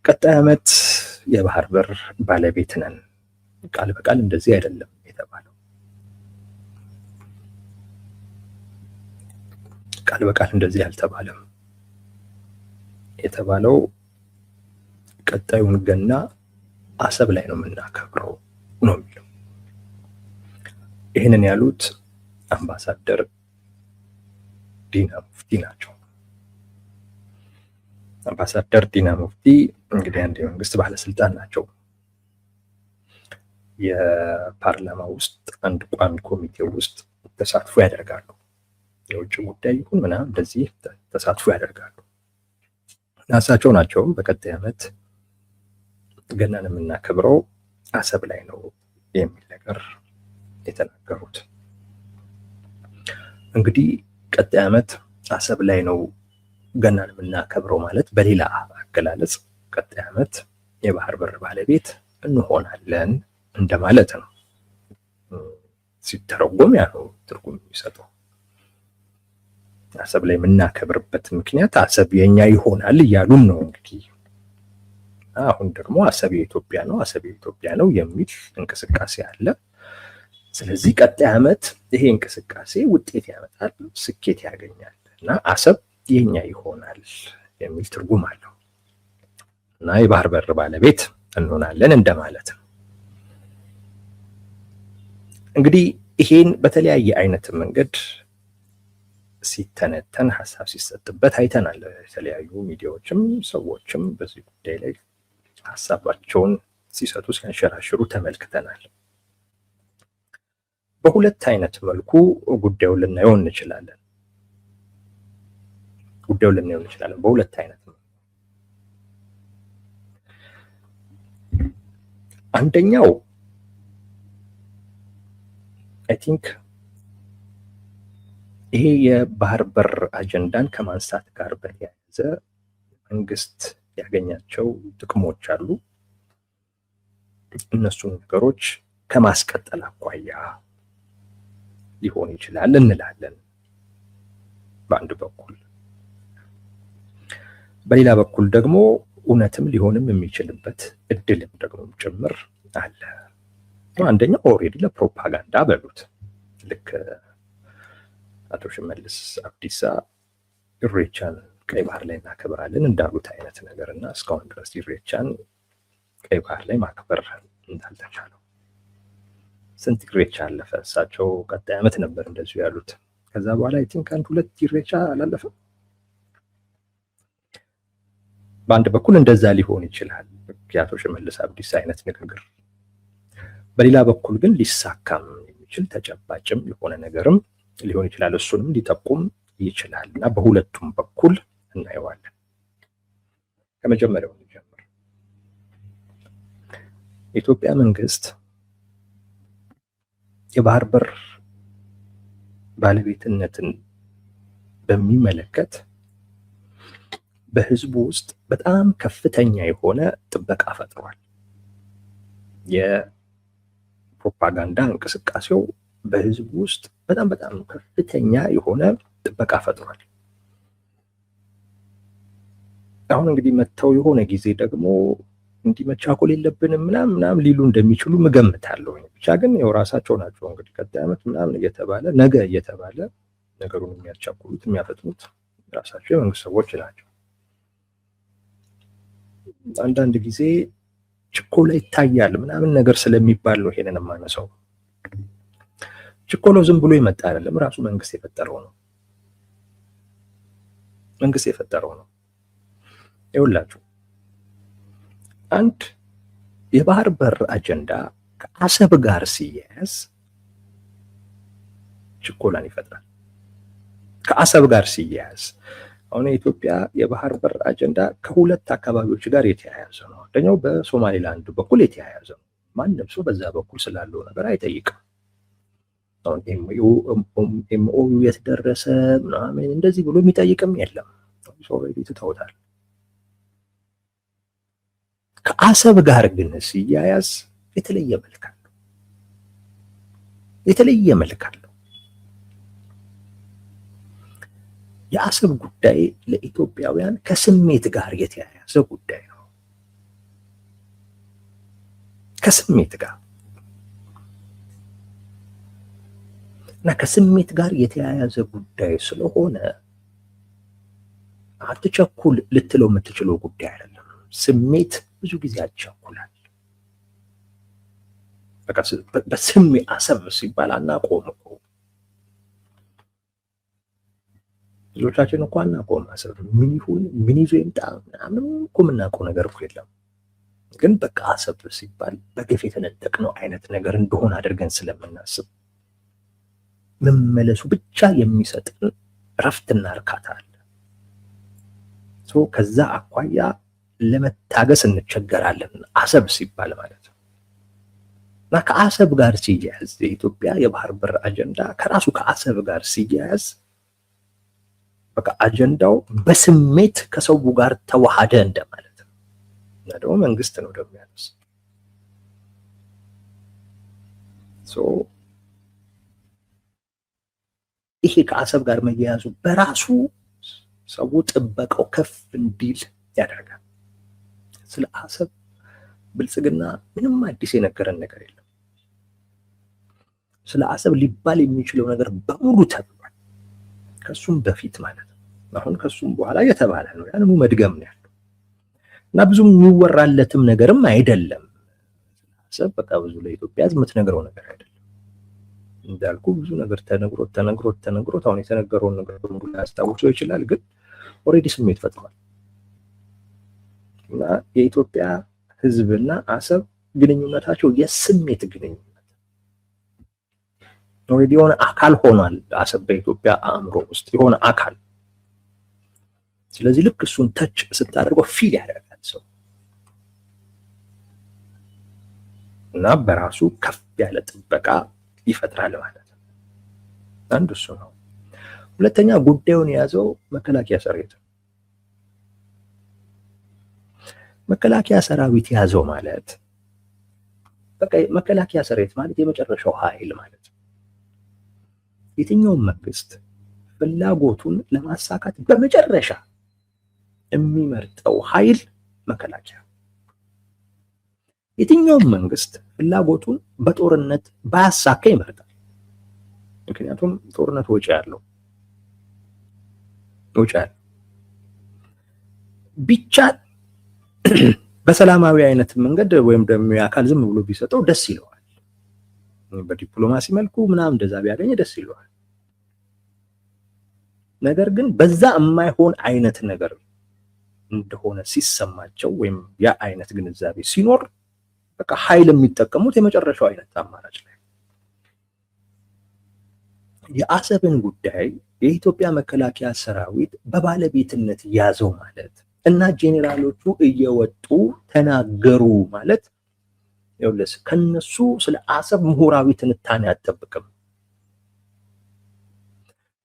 ቀጣይ ዓመት የባህር በር ባለቤት ነን። ቃል በቃል እንደዚህ አይደለም የተባለው። ቃል በቃል እንደዚህ አልተባለም። የተባለው ቀጣዩን ገና አሰብ ላይ ነው የምናከብረው ነው የሚለው። ይህንን ያሉት አምባሳደር ዲና ሙፍቲ ናቸው። አምባሳደር ዲና ሙፍቲ እንግዲህ አንድ የመንግስት ባለስልጣን ናቸው። የፓርላማ ውስጥ አንድ ቋሚ ኮሚቴ ውስጥ ተሳትፎ ያደርጋሉ። የውጭ ጉዳይ ይሁን ምናምን እንደዚህ ተሳትፎ ያደርጋሉ። እሳቸው ናቸው በቀጣይ ዓመት ገናን የምናከብረው አሰብ ላይ ነው የሚል ነገር የተናገሩት። እንግዲህ ቀጣይ ዓመት አሰብ ላይ ነው ገናን የምናከብረው ማለት በሌላ አገላለጽ ቀጣይ ዓመት የባህር በር ባለቤት እንሆናለን እንደማለት ነው። ሲተረጎም ያ ነው ትርጉም የሚሰጠው። አሰብ ላይ የምናከብርበት ምክንያት አሰብ የኛ ይሆናል እያሉን ነው። እንግዲህ አሁን ደግሞ አሰብ የኢትዮጵያ ነው፣ አሰብ የኢትዮጵያ ነው የሚል እንቅስቃሴ አለ። ስለዚህ ቀጣይ ዓመት ይሄ እንቅስቃሴ ውጤት ያመጣል፣ ስኬት ያገኛል እና አሰብ የኛ ይሆናል የሚል ትርጉም አለው እና የባህር በር ባለቤት እንሆናለን እንደማለት ነው። እንግዲህ ይሄን በተለያየ አይነት መንገድ ሲተነተን ሀሳብ ሲሰጥበት አይተናል። የተለያዩ ሚዲያዎችም ሰዎችም በዚህ ጉዳይ ላይ ሀሳባቸውን ሲሰጡ ሲያንሸራሽሩ ተመልክተናል። በሁለት አይነት መልኩ ጉዳዩን ልናየው እንችላለን። በሁለት አይነት መልኩ አንደኛው አይ ቲንክ ይሄ የባህር በር አጀንዳን ከማንሳት ጋር በተያያዘ መንግስት ያገኛቸው ጥቅሞች አሉ። እነሱን ነገሮች ከማስቀጠል አኳያ ሊሆን ይችላል እንላለን በአንድ በኩል። በሌላ በኩል ደግሞ እውነትም ሊሆንም የሚችልበት እድልም ደግሞ ጭምር አለ። አንደኛው ኦልሬዲ ለፕሮፓጋንዳ በሉት ልክ አቶ ሽመልስ አብዲሳ ኢሬቻን ቀይ ባህር ላይ እናከብራለን እንዳሉት አይነት ነገር እና እስካሁን ድረስ ኢሬቻን ቀይ ባህር ላይ ማክበር እንዳልተቻለው ስንት ኢሬቻ አለፈ። እሳቸው ቀጣይ ዓመት ነበር እንደዚሁ ያሉት። ከዛ በኋላ አይ ቲንክ አንድ ሁለት ኢሬቻ አላለፈም። በአንድ በኩል እንደዛ ሊሆን ይችላል የአቶ ሽመልስ አብዲሳ አይነት ንግግር፣ በሌላ በኩል ግን ሊሳካም የሚችል ተጨባጭም የሆነ ነገርም ሊሆን ይችላል። እሱንም ሊጠቁም ይችላል እና በሁለቱም በኩል እናየዋለን። ከመጀመሪያው እንጀምር። የኢትዮጵያ መንግስት የባህር በር ባለቤትነትን በሚመለከት በህዝቡ ውስጥ በጣም ከፍተኛ የሆነ ጥበቃ ፈጥሯል። የፕሮፓጋንዳ እንቅስቃሴው በህዝቡ ውስጥ በጣም ከፍተኛ የሆነ ጥበቃ ፈጥሯል። አሁን እንግዲህ መተው የሆነ ጊዜ ደግሞ እንዲመቻኮል የለብንም ምናምን ሊሉ እንደሚችሉ ምገምታለሁ። ብቻ ግን ያው ራሳቸው ናቸው እንግዲህ ቀጣይ ዓመት ምናምን እየተባለ ነገ እየተባለ ነገሩን የሚያቻኩሉት የሚያፈጥኑት ራሳቸው የመንግስት ሰዎች ናቸው። አንዳንድ ጊዜ ችኮላ ይታያል ምናምን ነገር ስለሚባል ነው ይሄንን የማነሳው። ችኮላው ዝም ብሎ ይመጣ አይደለም፣ ራሱ መንግስት የፈጠረው ነው። ይኸውላችሁ አንድ የባህር በር አጀንዳ ከአሰብ ጋር ሲያያዝ ችኮላን ይፈጥራል። ከአሰብ ጋር ሲያያዝ አሁን የኢትዮጵያ የባህር በር አጀንዳ ከሁለት አካባቢዎች ጋር የተያያዘ ነው። አንደኛው በሶማሌላንድ በኩል የተያያዘ ነው። ማንም ሰው በዛ በኩል ስላለው ነገር አይጠይቅም። አሁን ኤምኦዩ የተደረሰ ምናምን እንደዚህ ብሎ የሚጠይቅም የለም። ኦልሬዲ ትተውታል። ከአሰብ ጋር ግን ሲያያዝ የተለየ መልክ አለው። የአሰብ ጉዳይ ለኢትዮጵያውያን ከስሜት ጋር የተያያዘ ጉዳይ ነው። ከስሜት ጋር እና ከስሜት ጋር የተያያዘ ጉዳይ ስለሆነ አትቸኩል ልትለው የምትችለው ጉዳይ አይደለም። ስሜት ብዙ ጊዜ ያቸኩላል። በቃ በስሜ አሰብ ሲባል አናቆም እኮ ብዙዎቻችን እኮ አናቆም አሰብ ምን ይሁን ምን ይዞ ይምጣ ምናምን እኮ የምናውቀው ነገር እኮ የለም። ግን በቃ አሰብ ሲባል በገፍ የተነጠቅነው አይነት ነገር እንደሆነ አድርገን ስለምናስብ መመለሱ ብቻ የሚሰጥን ረፍትና እርካታ አለ። ከዛ አኳያ ለመታገስ እንቸገራለን አሰብ ሲባል ማለት ነው። እና ከአሰብ ጋር ሲያያዝ የኢትዮጵያ የባህር በር አጀንዳ ከራሱ ከአሰብ ጋር ሲያያዝ በቃ አጀንዳው በስሜት ከሰው ጋር ተዋሃደ እንደማለት ነው። እና ደግሞ መንግስት ነው ደግሞ ያለው ይሄ ከአሰብ ጋር መያያዙ በራሱ ሰው ጥበቃው ከፍ እንዲል ያደርጋል። ስለ አሰብ ብልጽግና ምንም አዲስ የነገረን ነገር የለም። ስለ አሰብ ሊባል የሚችለው ነገር በሙሉ ተብሏል። ከሱም በፊት ማለት ነው። አሁን ከሱም በኋላ የተባለ ነው። ያንኑ መድገም ነው ያለው እና ብዙም የሚወራለትም ነገርም አይደለም። አሰብ በቃ ብዙ ለኢትዮጵያ ሕዝብ የምትነግረው ነገር አይደለም። እንዳልኩ ብዙ ነገር ተነግሮት አሁን የተነገረውን ነገር በሙሉ ሊያስታውሰው ይችላል። ግን ኦልሬዲ ስሜት ፈጥሯል እና የኢትዮጵያ ሕዝብና አሰብ ግንኙነታቸው የስሜት ግንኙነት ኦልሬዲ የሆነ አካል ሆኗል። አሰብ በኢትዮጵያ አእምሮ ውስጥ የሆነ አካል። ስለዚህ ልክ እሱን ተች ስታደርገው ፊል ያደርጋል ሰው እና በራሱ ከፍ ያለ ጥበቃ ይፈጥራል ማለት ነው። አንዱ እሱ ነው። ሁለተኛ ጉዳዩን የያዘው መከላከያ ሰራዊት ነው። መከላከያ ሰራዊት ያዘው ማለት በቃ መከላከያ ሰራዊት ማለት የመጨረሻው ኃይል ማለት ነው። የትኛውም መንግስት ፍላጎቱን ለማሳካት በመጨረሻ የሚመርጠው ኃይል መከላከያ። የትኛውም መንግስት ፍላጎቱን በጦርነት ባያሳካ ይመርጣል። ምክንያቱም ጦርነት ወጪ ያለው ቢቻል በሰላማዊ አይነት መንገድ ወይም ደግሞ የአካል ዝም ብሎ ቢሰጠው ደስ ይለዋል። በዲፕሎማሲ መልኩ ምናምን እንደዛ ቢያገኝ ደስ ይለዋል። ነገር ግን በዛ የማይሆን አይነት ነገር እንደሆነ ሲሰማቸው ወይም ያ አይነት ግንዛቤ ሲኖር በቃ ኃይል የሚጠቀሙት የመጨረሻው አይነት አማራጭ ላይ የአሰብን ጉዳይ የኢትዮጵያ መከላከያ ሰራዊት በባለቤትነት ያዘው ማለት እና ጄኔራሎቹ እየወጡ ተናገሩ ማለት ይኸውልህ ከነሱ ስለ አሰብ ምሁራዊ ትንታኔ አትጠብቅም።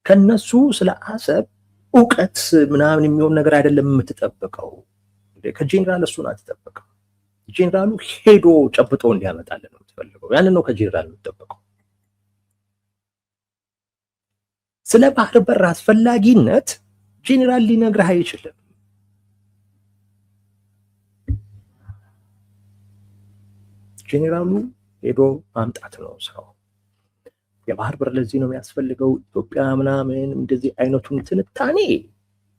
ከነሱ ስለ አሰብ እውቀት ምናምን የሚሆን ነገር አይደለም የምትጠብቀው። ከጄኔራል እሱን አትጠብቅም። ጄኔራሉ ሄዶ ጨብጦ እንዲያመጣልን ነው የምትፈልገው። ያንን ነው ከጄኔራል የምትጠብቀው። ስለ ባህር በር አስፈላጊነት ጄኔራል ሊነግርህ አይችልም። ጄኔራሉ ሄዶ ማምጣት ነው ስራው። የባህር በር ለዚህ ነው የሚያስፈልገው ኢትዮጵያ ምናምን እንደዚህ አይነቱን ትንታኔ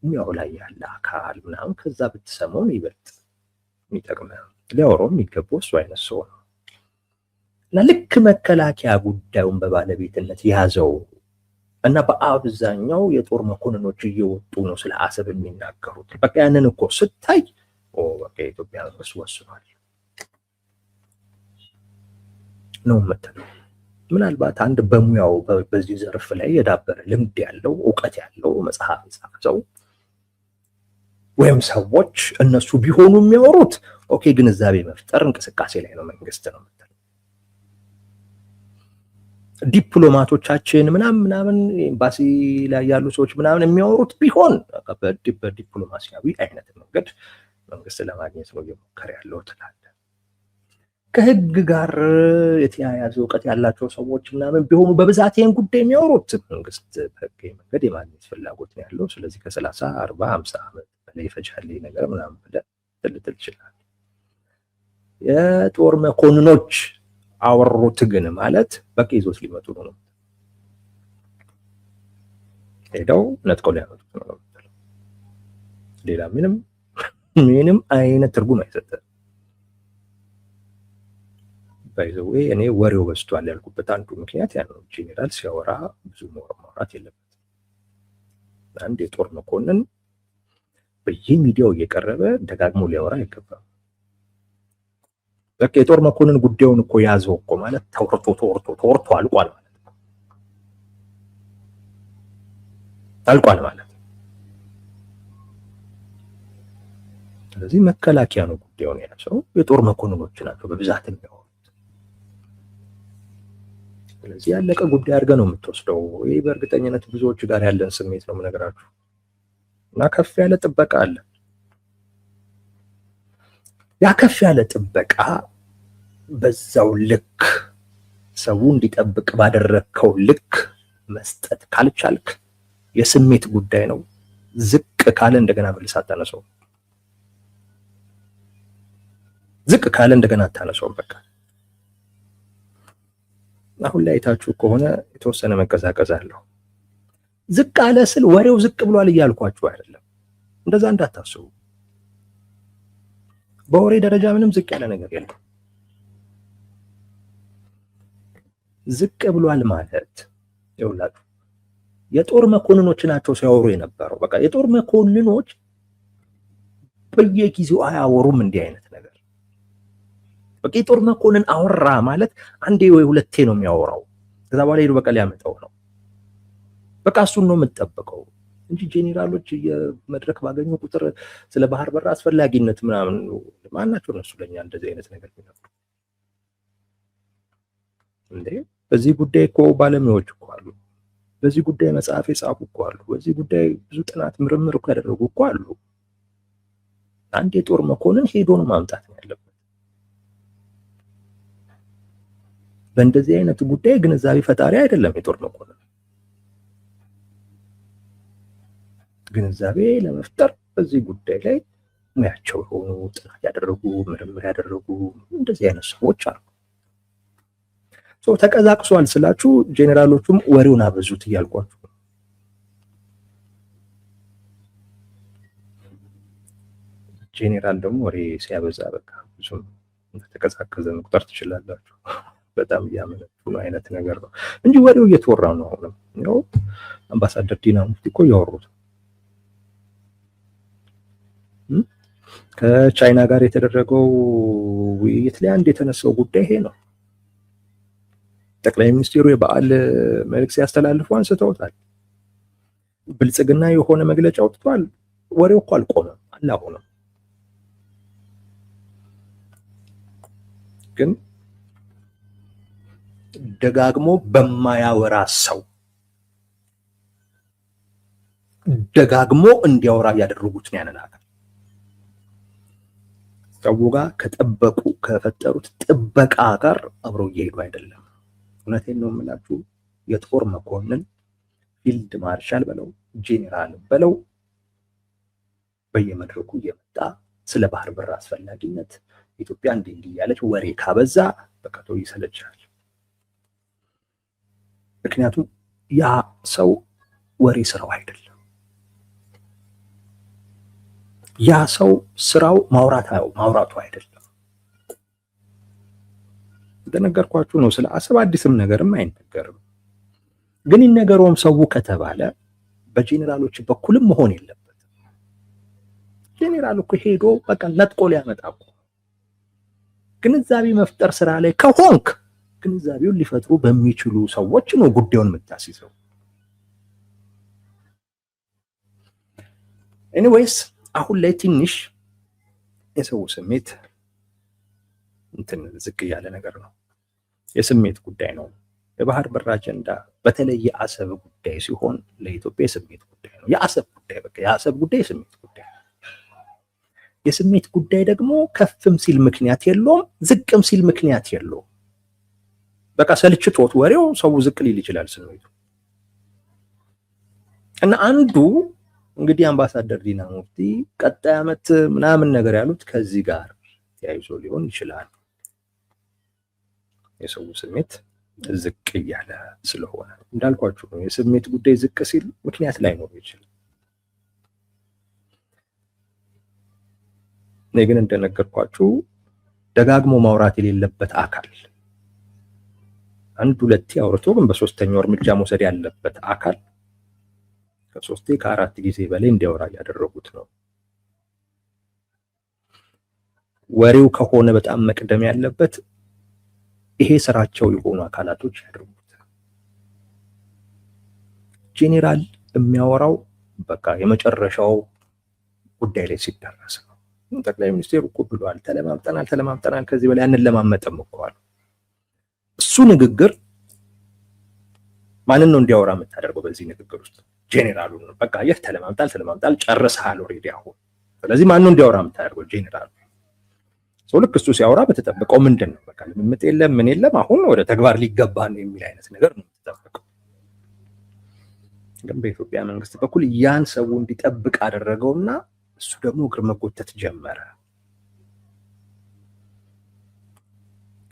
የሚያው ላይ ያለ አካል ምናምን ከዛ ብትሰማው ይበልጥ የሚጠቅመው ሊያወራው የሚገባው እሱ አይነት ሰው ነው። እና ልክ መከላከያ ጉዳዩን በባለቤትነት ያዘው እና በአብዛኛው የጦር መኮንኖች እየወጡ ነው ስለ አሰብ የሚናገሩት። በቃ ያንን እኮ ስታይ በቃ የኢትዮጵያ መንግስት ወስኗል ነው የምትለው። ምናልባት አንድ በሙያው በዚህ ዘርፍ ላይ የዳበረ ልምድ ያለው እውቀት ያለው መጽሐፍ የጻፈ ሰው ወይም ሰዎች እነሱ ቢሆኑ የሚያወሩት ኦኬ ግንዛቤ መፍጠር እንቅስቃሴ ላይ ነው መንግስት ነው የምትለው። ዲፕሎማቶቻችን ምናምን ኤምባሲ ላይ ያሉ ሰዎች ምናምን የሚያወሩት ቢሆን በዲፕሎማሲያዊ አይነት መንገድ መንግስት ለማግኘት ነው እየሞከረ ያለው ትላለህ። ከህግ ጋር የተያያዘ እውቀት ያላቸው ሰዎች ምናምን ቢሆኑ በብዛት ይህን ጉዳይ የሚያወሩት መንግስት በህግ መንገድ የማግኘት ፍላጎት ነው ያለው። ስለዚህ ከ30 40 50 ዓመት በላይ ይፈጃል ነገር ምናምን ብለህ ልትል ትችላለህ። የጦር መኮንኖች አወሩት ግን ማለት በቃ ይዞት ሊመጡ ነው። ሄደው ነጥቀው ሊያመጡት ነው። ሌላ ምንም አይነት ትርጉም አይሰጥም። ባይዘው እኔ ወሬው በዝቷል ያልኩበት አንዱ ምክንያት ያ ነው። ጄኔራል ሲያወራ ብዙ ማውራት የለበትም። አንድ የጦር መኮንን በየሚዲያው እየቀረበ ደጋግሞ ሊያወራ አይገባም። በቃ የጦር መኮንን ጉዳዩን እኮ ያዘው እኮ ማለት ተወርቶ አልቋል ማለት ነው። አልቋል ማለት ነው። ስለዚህ መከላከያ ነው ጉዳዩን ያዘው። የጦር መኮንኖች ናቸው በብዛት የሚያወሩት። ስለዚህ ያለቀ ጉዳይ አድርገህ ነው የምትወስደው። ይህ በእርግጠኝነት ብዙዎች ጋር ያለን ስሜት ነው የምነግራችሁ። እና ከፍ ያለ ጥበቃ አለ። ያ ከፍ ያለ ጥበቃ በዛው ልክ ሰው እንዲጠብቅ ባደረግከው ልክ መስጠት ካልቻልክ የስሜት ጉዳይ ነው። ዝቅ ካለ እንደገና መልስ አታነሰው። ዝቅ ካለ እንደገና አታነሰውም። በቃ አሁን ላይ አይታችሁ ከሆነ የተወሰነ መቀዛቀዝ አለው። ዝቅ አለ ስል ወሬው ዝቅ ብሏል እያልኳችሁ አይደለም። እንደዛ እንዳታስቡ። በወሬ ደረጃ ምንም ዝቅ ያለ ነገር የለም። ዝቅ ብሏል ማለት ይኸውላችሁ የጦር መኮንኖች ናቸው ሲያወሩ የነበረው። በቃ የጦር መኮንኖች በየጊዜው አያወሩም እንዲህ አይነት ነገር። በቃ የጦር መኮንን አወራ ማለት አንዴ ወይ ሁለቴ ነው የሚያወራው። ከዛ በኋላ ሄዶ በቃ ሊያመጣው ነው። በቃ እሱን ነው የምትጠብቀው እንጂ ጄኔራሎች የመድረክ ባገኙ ቁጥር ስለ ባህር በር አስፈላጊነት ምናምን ማናቸው እነሱ ለኛ እንደዚህ አይነት ነገር የሚነግሩ እንዴ? በዚህ ጉዳይ እኮ ባለሙያዎች እኮ አሉ። በዚህ ጉዳይ መጽሐፍ የጻፉ እኮ አሉ። በዚህ ጉዳይ ብዙ ጥናት ምርምር እኮ ያደረጉ እኮ አሉ። አንድ የጦር መኮንን ሄዶ ነው ማምጣት ነው ያለበት። በእንደዚህ አይነት ጉዳይ ግንዛቤ ፈጣሪ አይደለም የጦር መኮንን። ግንዛቤ ለመፍጠር በዚህ ጉዳይ ላይ ሙያቸው የሆኑ ጥናት ያደረጉ ምርምር ያደረጉ እንደዚህ አይነት ሰዎች አሉ። ተቀዛቅሷል ስላችሁ ጄኔራሎቹም ወሬውን አበዙት እያልኳችሁ። ጄኔራል ደግሞ ወሬ ሲያበዛ በቃ ብዙም ተቀዛቀዘ መቁጠር ትችላላችሁ። በጣም እያመነቱ ነው አይነት ነገር ነው እንጂ ወሬው እየተወራ ነው። አሁንም ያው አምባሳደር ዲና ሙፍቲ እኮ እያወሩት ከቻይና ጋር የተደረገው ውይይት ላይ አንድ የተነሳው ጉዳይ ይሄ ነው። ጠቅላይ ሚኒስትሩ የበዓል መልእክት ሲያስተላልፉ አንስተውታል። ብልጽግና የሆነ መግለጫ አውጥቷል። ወሬው እኮ አልቆመም አላሆነም። ግን ደጋግሞ በማያወራ ሰው ደጋግሞ እንዲያወራ ያደረጉት ነው ያንን ሀገር ሰው ጋር ከጠበቁ ከፈጠሩት ጥበቃ ጋር አብረው እየሄዱ አይደለም። እውነቴን ነው የምላችሁ። የጦር መኮንን ፊልድ ማርሻል በለው ጄኔራል በለው በየመድረኩ እየመጣ ስለ ባህር በር አስፈላጊነት ኢትዮጵያ እንዲህ እያለች ወሬ ካበዛ በቃ ይሰለቻል። ምክንያቱም ያ ሰው ወሬ ስራው አይደለም። ያ ሰው ስራው ማውራቱ አይደለም። እንደነገርኳችሁ ነው። ስለ አሰብ አዲስም ነገርም አይነገርም። ግን ይነገረውም ሰው ከተባለ በጄኔራሎች በኩልም መሆን የለበትም። ጄኔራል እኮ ሄዶ በቃ ነጥቆ ሊያመጣ እኮ ግንዛቤ መፍጠር ስራ ላይ ከሆንክ ግንዛቤውን ሊፈጥሩ በሚችሉ ሰዎች ነው ጉዳዩን የምታስይዘው። ኤኒዌይስ አሁን ላይ ትንሽ የሰው ስሜት እንትን ዝቅ ያለ ነገር ነው። የስሜት ጉዳይ ነው። የባህር በር አጀንዳ በተለይ የአሰብ ጉዳይ ሲሆን ለኢትዮጵያ የስሜት ጉዳይ ነው። የአሰብ ጉዳይ በቃ የአሰብ ጉዳይ የስሜት ጉዳይ ነው። የስሜት ጉዳይ ደግሞ ከፍም ሲል ምክንያት የለውም፣ ዝቅም ሲል ምክንያት የለውም። በቃ ሰልችቶት ወሬው ሰው ዝቅ ሊል ይችላል ስሜቱ። እና አንዱ እንግዲህ አምባሳደር ዲና ሙፍቲ ቀጣይ ዓመት ምናምን ነገር ያሉት ከዚህ ጋር ተያይዞ ሊሆን ይችላል። የሰው ስሜት ዝቅ እያለ ስለሆነ እንዳልኳችሁ ነው። የስሜት ጉዳይ ዝቅ ሲል ምክንያት ላይኖር ይችላል። እኔ ግን እንደነገርኳችሁ ደጋግሞ ማውራት የሌለበት አካል አንድ ሁለቴ አውርቶ ግን በሶስተኛው እርምጃ መውሰድ ያለበት አካል ከሶስቴ ከአራት ጊዜ በላይ እንዲያወራ ያደረጉት ነው። ወሬው ከሆነ በጣም መቅደም ያለበት ይሄ ስራቸው የሆኑ አካላቶች ያደርጉት። ጄኔራል የሚያወራው በቃ የመጨረሻው ጉዳይ ላይ ሲደረስ ነው። ጠቅላይ ሚኒስትሩ እኮ ብለዋል፣ ተለማምጠናል፣ ከዚህ በላይ አንለማመጥም እኮ አሉ። እሱ ንግግር ማንን ነው እንዲያወራ የምታደርገው? በዚህ ንግግር ውስጥ ጄኔራሉ ነው። በቃ ይህ ተለማምጣል ጨርሰሃል ኦልሬዲ አሁን። ስለዚህ ማን ነው እንዲያወራ የምታደርገው? ጄኔራሉ። ሰው ልክ እሱ ሲያወራ በተጠበቀው ምንድን ነው በቃ ልምምጥ የለም ምን የለም አሁን ወደ ተግባር ሊገባ ነው የሚል አይነት ነገር ነው የምትጠብቀው። ግን በኢትዮጵያ መንግስት በኩል ያን ሰው እንዲጠብቅ አደረገውና እሱ ደግሞ እግር መጎተት ጀመረ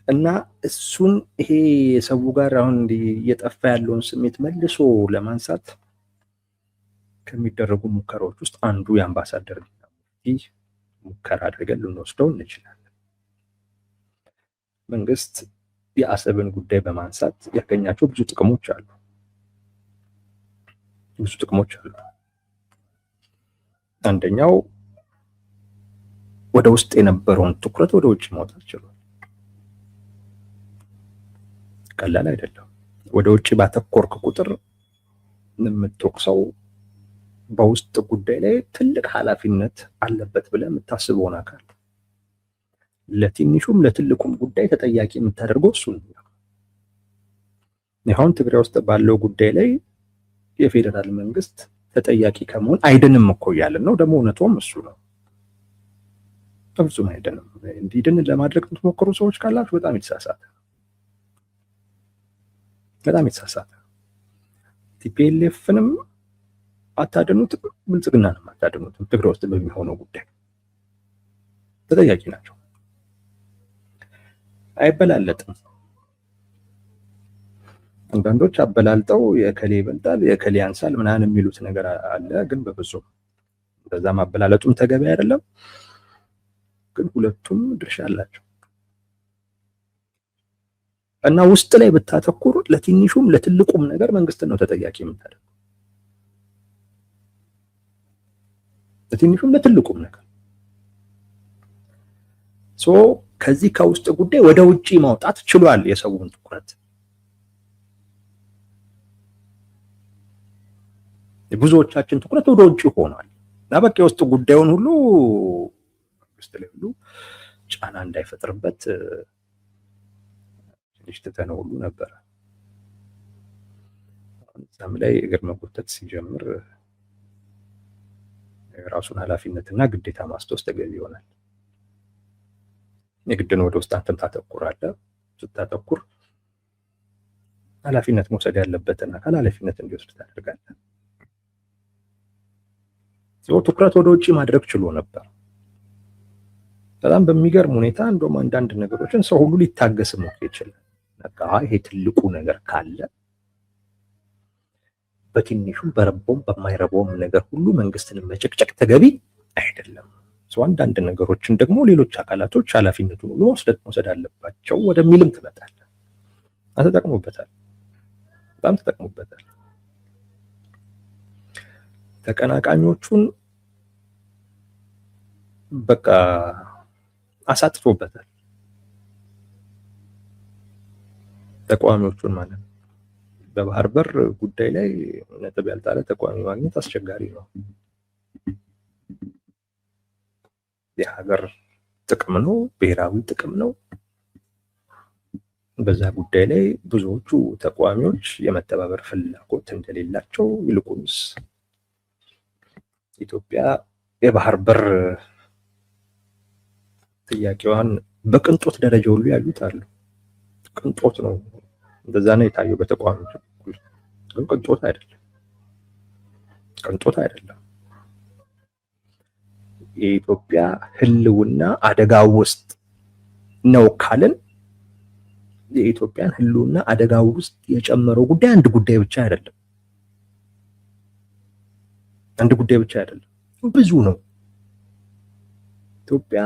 እና እሱን ይሄ ሰው ጋር አሁን እየጠፋ ያለውን ስሜት መልሶ ለማንሳት ከሚደረጉ ሙከራዎች ውስጥ አንዱ የአምባሳደር ዲና ሙፍቲ ሙከራ አድርገን ልንወስደው እንችላለን። መንግስት የአሰብን ጉዳይ በማንሳት ያገኛቸው ብዙ ጥቅሞች አሉ። አንደኛው ወደ ውስጥ የነበረውን ትኩረት ወደ ውጭ ማውጣት ችሏል። ቀላል አይደለም። ወደ ውጭ ባተኮርክ ቁጥር የምትወቅሰው በውስጥ ጉዳይ ላይ ትልቅ ኃላፊነት አለበት ብለህ የምታስበውን አካል ለትንሹም ለትልቁም ጉዳይ ተጠያቂ የምታደርገው እሱ ነው። አሁን ትግራይ ውስጥ ባለው ጉዳይ ላይ የፌዴራል መንግስት ተጠያቂ ከመሆን አይደንም እኮ እያለን ነው። ደግሞ እውነቱም እሱ ነው። በፍጹም አይደንም። እንዲድን ለማድረግ የምትሞክሩ ሰዎች ካላችሁ በጣም የተሳሳተ ቲፒኤልኤፍንም አታድኑትም፣ ብልጽግናንም አታድኑትም። ትግራይ ውስጥ በሚሆነው ጉዳይ ተጠያቂ ናቸው። አይበላለጥም። አንዳንዶች አበላልጠው የከሌ ይበልጣል የከሌ ያንሳል ምናምን የሚሉት ነገር አለ። ግን በፍጹም እንደዛ ማበላለጡም ተገቢ አይደለም። ግን ሁለቱም ድርሻ አላቸው እና ውስጥ ላይ ብታተኩሩ ለትንሹም ለትልቁም ነገር መንግስት ነው ተጠያቂ የምታደርገው። ለትንሹም ለትልቁም ነገር ከዚህ ከውስጥ ጉዳይ ወደ ውጪ ማውጣት ችሏል የሰውን ትኩረት። ብዙዎቻችን ትኩረት ወደ ውጪ ሆኗል እና በቃ የውስጥ ጉዳዩን ሁሉ መንግስት ላይ ሁሉ ጫና እንዳይፈጥርበት ትንሽ ትተነው ሁሉ ነበረ። እዛም ላይ እግር መጎተት ሲጀምር የራሱን ኃላፊነትና ግዴታ ማስታወስ ተገቢ ይሆናል። የግድን ወደ ውስጥ አንተም ታተኩራለህ። ስታተኩር ኃላፊነት መውሰድ ያለበትን አካል ኃላፊነት እንዲወስድ ታደርጋለህ። ትኩረት ወደ ውጪ ማድረግ ችሎ ነበር። በጣም በሚገርም ሁኔታ እንደውም አንዳንድ ነገሮችን ሰው ሁሉ ሊታገስ ሞክር ይችላል። በቃ ይሄ ትልቁ ነገር ካለ በትንሹም በረቦም በማይረቦም ነገር ሁሉ መንግስትን መጨቅጨቅ ተገቢ አይደለም። አንዳንድ ነገሮችን ደግሞ ሌሎች አካላቶች ኃላፊነቱን ሁሉ መውሰድ አለባቸው ወደሚልም ትመጣለህ። በጣም ተጠቅሞበታል። ተቀናቃኞቹን በቃ አሳጥቶበታል። ተቃዋሚዎቹን ማለት ነው። በባህር በር ጉዳይ ላይ ነጥብ ያልጣለ ተቃዋሚ ማግኘት አስቸጋሪ ነው። የሀገር ጥቅም ነው፣ ብሔራዊ ጥቅም ነው። በዛ ጉዳይ ላይ ብዙዎቹ ተቃዋሚዎች የመተባበር ፍላጎት እንደሌላቸው ይልቁንስ ኢትዮጵያ የባህር በር ጥያቄዋን በቅንጦት ደረጃ ሁሉ ያዩት አሉ። ቅንጦት ነው፣ እንደዛ ነው የታየው በተቃዋሚዎች በኩል። ግን ቅንጦት አይደለም። የኢትዮጵያ ሕልውና አደጋ ውስጥ ነው ካልን የኢትዮጵያን ህልውና አደጋ ውስጥ የጨመረው ጉዳይ አንድ ጉዳይ ብቻ አይደለም። ብዙ ነው። ኢትዮጵያ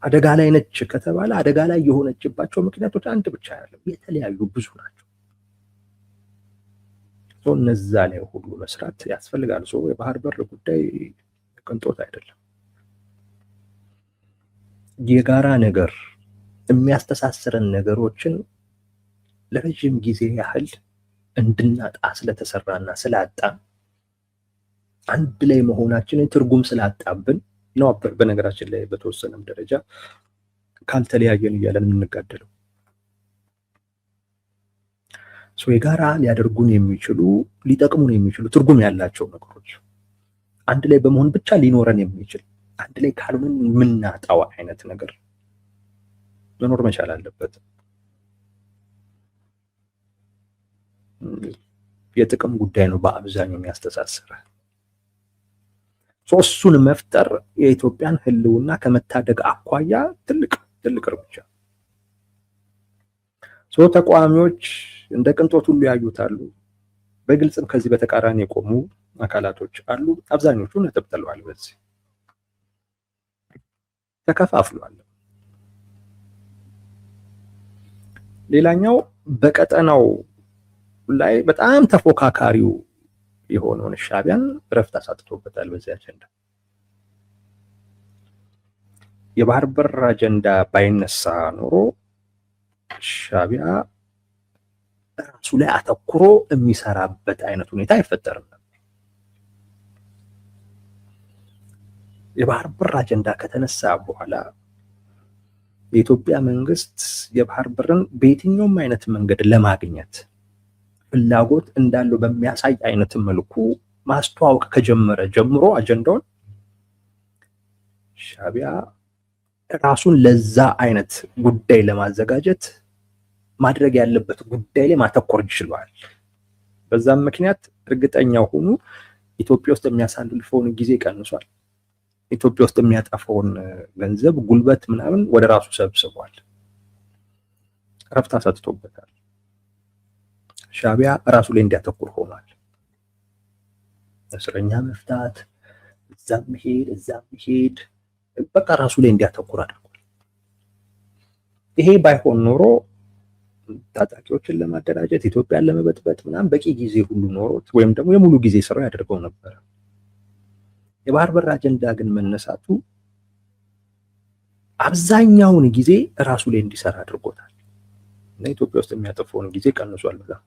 አደጋ ላይ ነች ከተባለ አደጋ ላይ የሆነችባቸው ምክንያቶች አንድ ብቻ አይደለም፣ የተለያዩ ብዙ ናቸው። እነዛ ላይ ሁሉ መስራት ያስፈልጋል። የባህር በር ጉዳይ ቅንጦት አይደለም። የጋራ ነገር የሚያስተሳስረን ነገሮችን ለረጅም ጊዜ ያህል እንድናጣ ስለተሰራና ስላጣን አንድ ላይ መሆናችንን ትርጉም ስላጣብን ነው። በነገራችን ላይ በተወሰነም ደረጃ ካልተለያየን እያለን የምንጋደለው። የጋራ ሊያደርጉን የሚችሉ ሊጠቅሙን የሚችሉ ትርጉም ያላቸው ነገሮች አንድ ላይ በመሆን ብቻ ሊኖረን የሚችል አንድ ላይ ካልሆነን የምናጣው አይነት ነገር መኖር መቻል አለበት። የጥቅም ጉዳይ ነው በአብዛኛው የሚያስተሳስረ። እሱን መፍጠር የኢትዮጵያን ህልውና ከመታደግ አኳያ ትልቅ እርምጃ። ተቃዋሚዎች እንደ ቅንጦት ሁሉ ያዩታሉ። በግልጽም ከዚህ በተቃራኒ የቆሙ አካላቶች አሉ። አብዛኞቹ ነጥብጥለዋል። በዚህ ተከፋፍሏል። ሌላኛው በቀጠናው ላይ በጣም ተፎካካሪው የሆነውን ሻዕቢያን እረፍት አሳጥቶበታል። በዚህ አጀንዳ የባህር በር አጀንዳ ባይነሳ ኖሮ ሻዕቢያ ራሱ ላይ አተኩሮ የሚሰራበት አይነት ሁኔታ አይፈጠርም ነበር። የባህር በር አጀንዳ ከተነሳ በኋላ የኢትዮጵያ መንግስት የባህር በርን በየትኛውም አይነት መንገድ ለማግኘት ፍላጎት እንዳለው በሚያሳይ አይነት መልኩ ማስተዋወቅ ከጀመረ ጀምሮ አጀንዳውን ሻዕቢያ ራሱን ለዛ አይነት ጉዳይ ለማዘጋጀት ማድረግ ያለበት ጉዳይ ላይ ማተኮር ይችላል። በዛም ምክንያት እርግጠኛው ሆኑ ኢትዮጵያ ውስጥ የሚያሳልፈውን ጊዜ ቀንሷል። ኢትዮጵያ ውስጥ የሚያጠፋውን ገንዘብ፣ ጉልበት ምናምን ወደ ራሱ ሰብስቧል። እረፍት አሳጥቶበታል። ሻዕቢያ ራሱ ላይ እንዲያተኩር ሆኗል። እስረኛ መፍታት፣ እዛም መሄድ በቃ ራሱ ላይ እንዲያተኩር አድርጓል። ይሄ ባይሆን ኖሮ ታጣቂዎችን ለማደራጀት ኢትዮጵያን ለመበጥበጥ ምናምን በቂ ጊዜ ሁሉ ኖሮት ወይም ደግሞ የሙሉ ጊዜ ስራ ያደርገው ነበር። የባህር በር አጀንዳ ግን መነሳቱ አብዛኛውን ጊዜ ራሱ ላይ እንዲሰራ አድርጎታል እና ኢትዮጵያ ውስጥ የሚያጠፋውን ጊዜ ቀንሷል። በጣም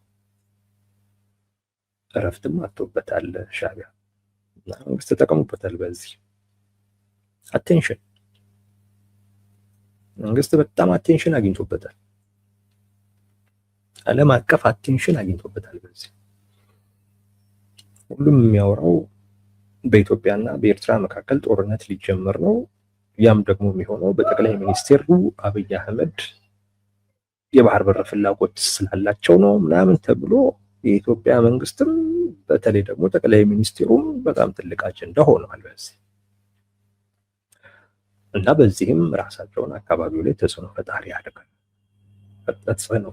እረፍትም አጥቶበታል። ሻዕቢያ እና መንግስት ተጠቀሙበታል። በዚህ አቴንሽን መንግስት በጣም አቴንሽን አግኝቶበታል። ዓለም አቀፍ አቴንሽን አግኝቶበታል። በዚህ ሁሉም የሚያወራው በኢትዮጵያና በኤርትራ መካከል ጦርነት ሊጀመር ነው። ያም ደግሞ የሚሆነው በጠቅላይ ሚኒስትሩ አብይ አህመድ የባህር በር ፍላጎት ስላላቸው ነው ምናምን ተብሎ የኢትዮጵያ መንግስትም በተለይ ደግሞ ጠቅላይ ሚኒስትሩም በጣም ትልቅ አጀንዳ ሆኗል በዚህ እና በዚህም ራሳቸውን አካባቢው ላይ ተጽዕኖ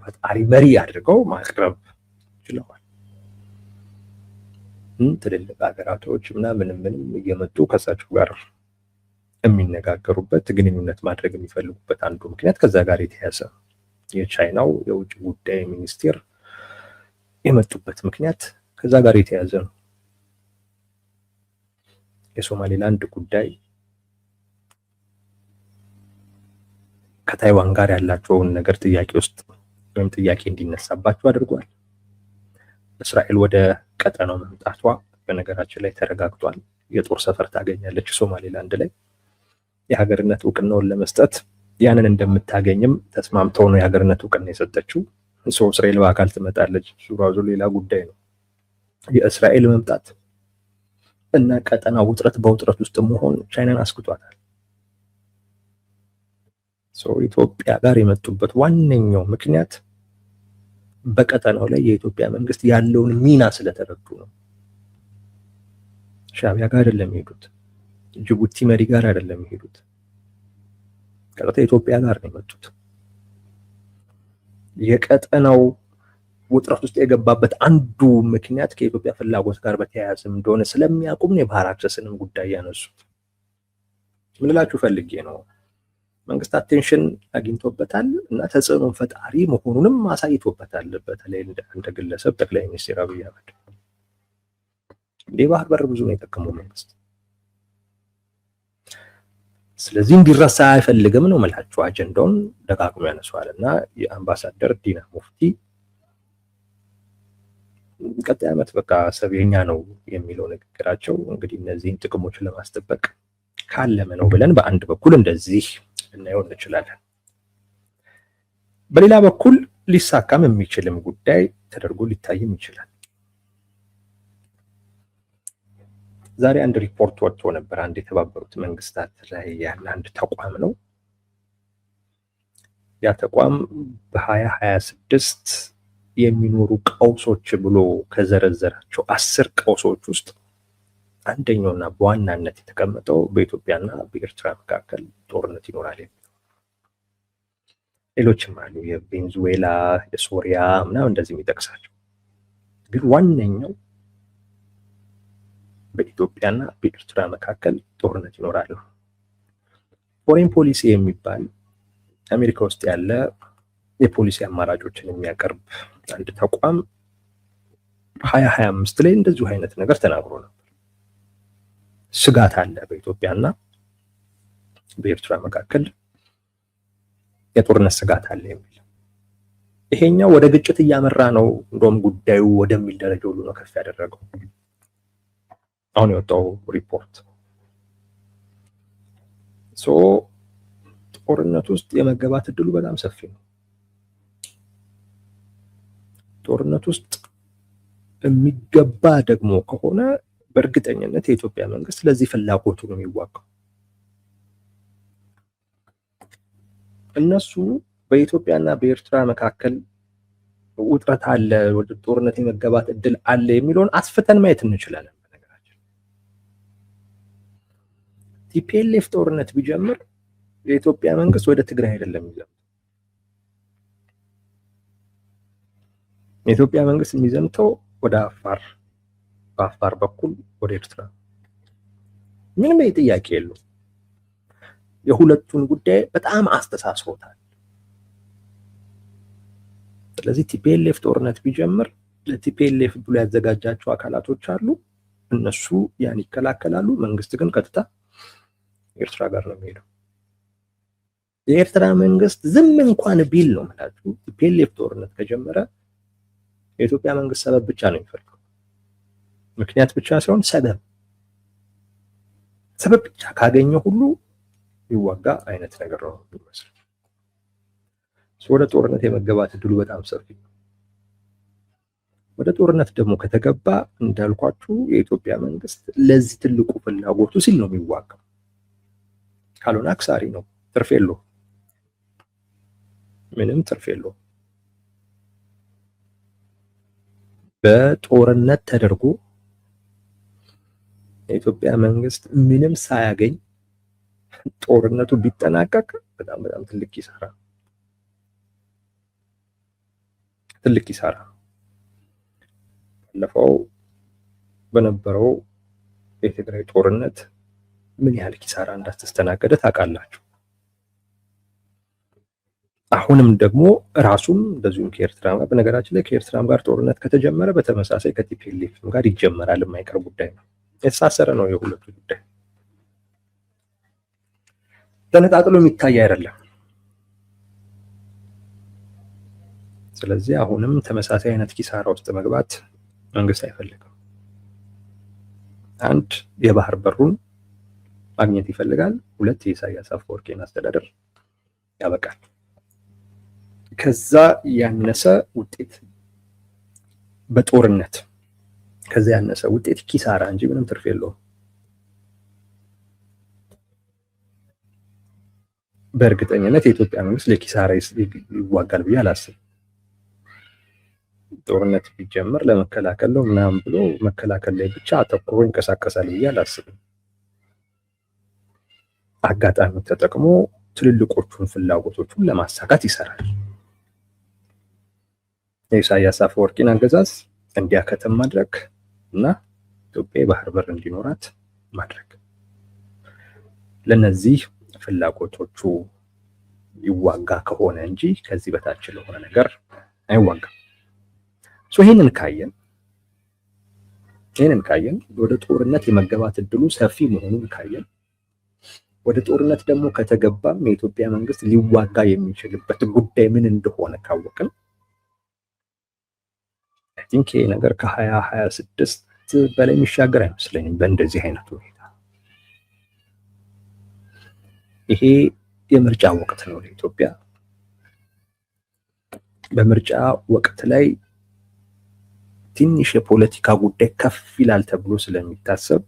ፈጣሪ መሪ አድርገው ማቅረብ ችለዋል። ትልልቅ ሀገራቶች ምንም እየመጡ ከሳቸው ጋር የሚነጋገሩበት ግንኙነት ማድረግ የሚፈልጉበት አንዱ ምክንያት ከዛ ጋር የተያዘ የቻይናው የውጭ ጉዳይ ሚኒስቴር የመጡበት ምክንያት ከዛ ጋር የተያዘ ነው። የሶማሌላንድ ጉዳይ ከታይዋን ጋር ያላቸውን ነገር ጥያቄ ውስጥ ወይም ጥያቄ እንዲነሳባቸው አድርጓል። እስራኤል ወደ ቀጠናው መምጣቷ በነገራችን ላይ ተረጋግጧል። የጦር ሰፈር ታገኛለች ሶማሌላንድ ላይ የሀገርነት እውቅናውን ለመስጠት ያንን እንደምታገኝም ተስማምተው ነው የሀገርነት እውቅና የሰጠችው። እስራኤል በአካል ትመጣለች። ዙራዙ ሌላ ጉዳይ ነው። የእስራኤል መምጣት እና ቀጠና ውጥረት በውጥረት ውስጥ መሆን ቻይናን አስክቷታል። ኢትዮጵያ ጋር የመጡበት ዋነኛው ምክንያት በቀጠናው ላይ የኢትዮጵያ መንግስት ያለውን ሚና ስለተረዱ ነው። ሻዕቢያ ጋር አይደለም የሄዱት፣ ጅቡቲ መሪ ጋር አይደለም የሄዱት፣ ቀጥታ ኢትዮጵያ ጋር ነው የመጡት። የቀጠናው ውጥረት ውስጥ የገባበት አንዱ ምክንያት ከኢትዮጵያ ፍላጎት ጋር በተያያዘ እንደሆነ ስለሚያውቁም የባህር አክሰስንም ጉዳይ ያነሱት። ምን እላችሁ ፈልጌ ነው፣ መንግስት አቴንሽን አግኝቶበታል እና ተጽዕኖ ፈጣሪ መሆኑንም አሳይቶበታል። በተለይ እንደ ግለሰብ ጠቅላይ ሚኒስትር አብይ አህመድ የባህር በር ብዙ ነው የጠቀመው መንግስት። ስለዚህ እንዲረሳ አይፈልግም ነው የምላችሁ። አጀንዳውን ደጋግሞ ያነሷል እና የአምባሳደር ዲና ሙፍቲ ቀጣይ ዓመት በቃ አሰብ የኛ ነው የሚለው ንግግራቸው እንግዲህ እነዚህን ጥቅሞች ለማስጠበቅ ካለመ ነው ብለን በአንድ በኩል እንደዚህ ልናየው እንችላለን። በሌላ በኩል ሊሳካም የሚችልም ጉዳይ ተደርጎ ሊታይም ይችላል። ዛሬ አንድ ሪፖርት ወጥቶ ነበር። አንድ የተባበሩት መንግስታት ላይ ያለ አንድ ተቋም ነው። ያ ተቋም በ2026 የሚኖሩ ቀውሶች ብሎ ከዘረዘራቸው 10 ቀውሶች ውስጥ አንደኛውና በዋናነት የተቀመጠው በኢትዮጵያና በኤርትራ መካከል ጦርነት ይኖራል የሚለው። ሌሎችም አሉ፣ የቬንዙዌላ፣ የሶሪያ ምናምን እንደዚህ የሚጠቅሳቸው። ግን ዋነኛው በኢትዮጵያና በኤርትራ መካከል ጦርነት ይኖራል። ፎሬን ፖሊሲ የሚባል አሜሪካ ውስጥ ያለ የፖሊሲ አማራጮችን የሚያቀርብ አንድ ተቋም 2025 ላይ እንደዚሁ አይነት ነገር ተናግሮ ነበር። ስጋት አለ በኢትዮጵያና በኤርትራ መካከል የጦርነት ስጋት አለ የሚል። ይሄኛው ወደ ግጭት እያመራ ነው እንደውም ጉዳዩ ወደሚል ደረጃ ሁሉ ነው ከፍ ያደረገው አሁን የወጣው ሪፖርት። ጦርነት ውስጥ የመገባት እድሉ በጣም ሰፊ ነው። ጦርነት ውስጥ የሚገባ ደግሞ ከሆነ በእርግጠኝነት የኢትዮጵያ መንግስት ለዚህ ፍላጎቱ ነው የሚዋጋው። እነሱ በኢትዮጵያና በኤርትራ መካከል ውጥረት አለ፣ ወደ ጦርነት የመገባት እድል አለ የሚለውን አስፍተን ማየት እንችላለን። በነገራችን ቲፒኤልኤፍ ጦርነት ቢጀምር የኢትዮጵያ መንግስት ወደ ትግራይ አይደለም የሚዘምተው። የኢትዮጵያ መንግስት የሚዘምተው ወደ አፋር፣ በአፋር በኩል ወደ ኤርትራ። ምንም ጥያቄ የለውም። የሁለቱን ጉዳይ በጣም አስተሳስሮታል። ስለዚህ ቲፒኤልኤፍ ጦርነት ቢጀምር ለቲፒኤልኤፍ ብሎ ያዘጋጃቸው አካላቶች አሉ። እነሱ ያን ይከላከላሉ። መንግስት ግን ቀጥታ ኤርትራ ጋር ነው የሚሄደው። የኤርትራ መንግስት ዝም እንኳን ቢል ነው የምላችሁ፣ ቲፒኤልኤፍ ጦርነት ከጀመረ የኢትዮጵያ መንግስት ሰበብ ብቻ ነው የሚፈልገው። ምክንያት ብቻ ሳይሆን ሰበብ ብቻ ካገኘ ሁሉ ይዋጋ አይነት ነገር ነው የሚመስለው። ወደ ጦርነት የመገባት እድሉ በጣም ሰፊ ነው። ወደ ጦርነት ደግሞ ከተገባ እንዳልኳችሁ የኢትዮጵያ መንግስት ለዚህ ትልቁ ፍላጎቱ ሲል ነው የሚዋጋው። ካልሆነ አክሳሪ ነው፣ ትርፍ የለውም፣ ምንም ትርፍ የለውም። በጦርነት ተደርጎ የኢትዮጵያ መንግስት ምንም ሳያገኝ ጦርነቱ ቢጠናቀቅ በጣም ትልቅ ኪሳራ ባለፈው በነበረው የትግራይ ጦርነት ምን ያህል ኪሳራ እንዳስተናገደ ታውቃላችሁ። አሁንም ደግሞ ራሱም እንደዚሁም ከኤርትራ ጋር፣ በነገራችን ላይ ከኤርትራም ጋር ጦርነት ከተጀመረ በተመሳሳይ ከቲፒኤልኤፍም ጋር ይጀመራል። የማይቀር ጉዳይ ነው። የተሳሰረ ነው የሁለቱ ጉዳይ። ተነጣጥሎ የሚታይ አይደለም። ስለዚህ አሁንም ተመሳሳይ አይነት ኪሳራ ውስጥ መግባት መንግስት አይፈልግም። አንድ የባህር በሩን ማግኘት ይፈልጋል። ሁለት የኢሳያስ አፈወርቂን አስተዳደር ያበቃል። ከዛ ያነሰ ውጤት በጦርነት ከዛ ያነሰ ውጤት ኪሳራ እንጂ ምንም ትርፍ የለውም። በእርግጠኝነት የኢትዮጵያ መንግስት ለኪሳራ ይዋጋል ብዬ አላስብም። ጦርነት ቢጀምር ለመከላከል ነው ምናምን ብሎ መከላከል ላይ ብቻ አተኩሮ ይንቀሳቀሳል ብዬ አላስብም። አጋጣሚ ተጠቅሞ ትልልቆቹን ፍላጎቶቹን ለማሳካት ይሰራል። የኢሳያስ አፈወርቂን አገዛዝ እንዲያከተም ማድረግ እና ኢትዮጵያ የባህር በር እንዲኖራት ማድረግ። ለነዚህ ፍላጎቶቹ ይዋጋ ከሆነ እንጂ ከዚህ በታች ለሆነ ነገር አይዋጋም። ይህንን ካየን ወደ ጦርነት የመገባት እድሉ ሰፊ መሆኑን ካየን ወደ ጦርነት ደግሞ ከተገባም የኢትዮጵያ መንግስት ሊዋጋ የሚችልበት ጉዳይ ምን እንደሆነ ካወቅን አይ ቲንክ ይሄ ነገር ከ2026 በላይ የሚሻገር አይመስለኝም። በእንደዚህ አይነት ሁኔታ ይሄ የምርጫ ወቅት ነው ለኢትዮጵያ። በምርጫ ወቅት ላይ ትንሽ የፖለቲካ ጉዳይ ከፍ ይላል ተብሎ ስለሚታሰብ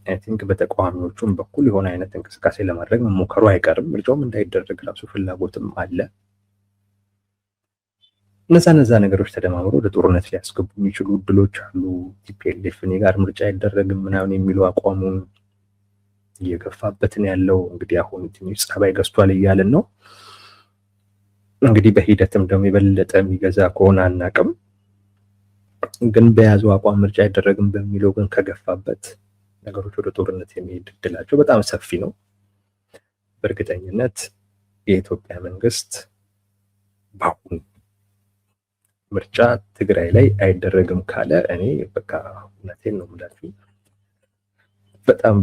አይ ቲንክ በተቃዋሚዎቹም በኩል የሆነ አይነት እንቅስቃሴ ለማድረግ መሞከሩ አይቀርም። ምርጫውም እንዳይደረግ ራሱ ፍላጎትም አለ። እነዛ ነገሮች ተደማምሮ ወደ ጦርነት ሊያስገቡ የሚችሉ እድሎች አሉ። ቲፒኤልኤፍ እኔ ጋር ምርጫ አይደረግም ምናምን የሚለው አቋሙን እየገፋበትን ያለው እንግዲህ አሁን ትንሽ ጸባይ ገዝቷል እያልን ነው። እንግዲህ በሂደትም ደግሞ የበለጠ የሚገዛ ከሆነ አናቅም። ግን በያዘው አቋም ምርጫ አይደረግም በሚለው ግን ከገፋበት ነገሮች ወደ ጦርነት የሚሄድ እድላቸው በጣም ሰፊ ነው። በእርግጠኝነት የኢትዮጵያ መንግስት በአሁኑ ምርጫ ትግራይ ላይ አይደረግም ካለ እኔ በቃ እውነቴን ነው የምላችሁ በጣም